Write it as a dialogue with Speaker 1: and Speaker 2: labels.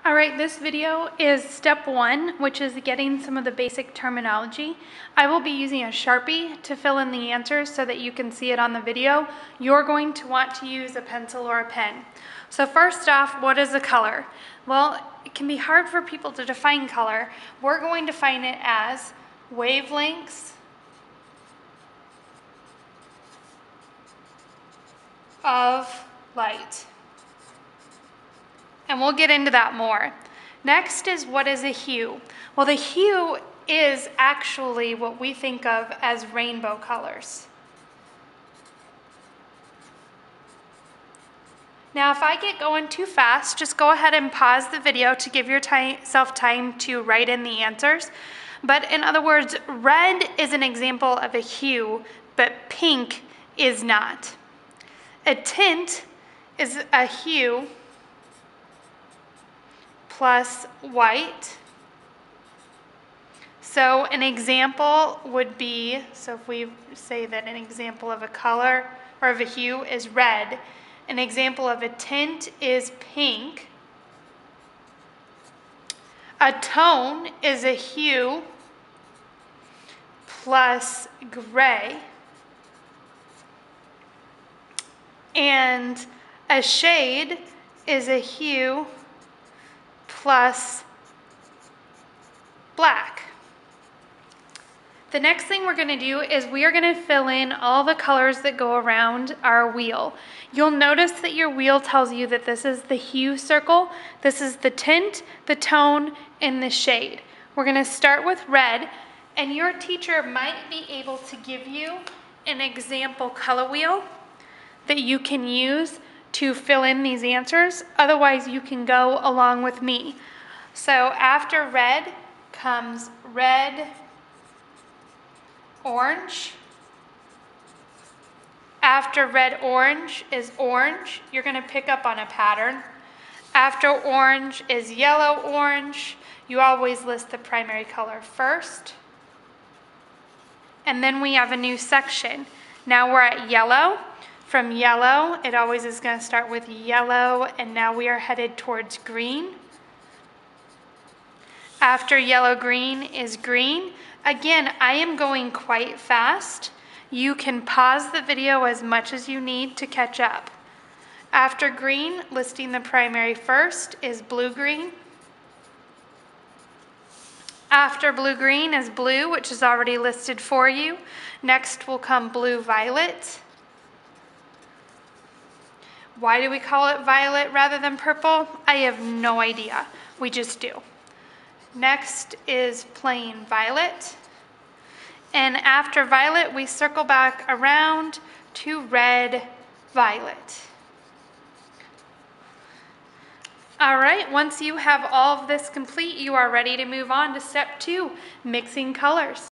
Speaker 1: All right, this video is step 1, which is getting some of the basic terminology. I will be using a Sharpie to fill in the answers so that you can see it on the video. You're going to want to use a pencil or a pen. So first off, what is a color? Well, it can be hard for people to define color. We're going to define it as wavelengths of light. And we'll get into that more. Next is, what is a hue? Well, the hue is actually what we think of as rainbow colors. Now, if I get going too fast, just go ahead and pause the video to give yourself time to write in the answers. But in other words, red is an example of a hue, but pink is not. A tint is a hue plus white. So an example would be, so if we say that an example of a color or of a hue is red, an example of a tint is pink. A tone is a hue plus gray. And a shade is a hue plus black. The next thing we're going to do is we are going to fill in all the colors that go around our wheel. You'll notice that your wheel tells you that this is the hue circle, this is the tint, the tone, and the shade. We're going to start with red, and your teacher might be able to give you an example color wheel that you can use to fill in these answers. Otherwise, you can go along with me. So after red comes red, orange. After red, orange is orange. You're going to pick up on a pattern. After orange is yellow, orange. You always list the primary color first. And then we have a new section. Now we're at yellow. From yellow, it always is going to start with yellow, and now we are headed towards green. After yellow, green is green. Again, I am going quite fast. You can pause the video as much as you need to catch up. After green, listing the primary first, is blue-green. After blue-green is blue, which is already listed for you. Next will come blue-violet. Why do we call it violet rather than purple? I have no idea. We just do. Next is plain violet. And after violet, we circle back around to red, violet. All right, once you have all of this complete, you are ready to move on to step 2, mixing colors.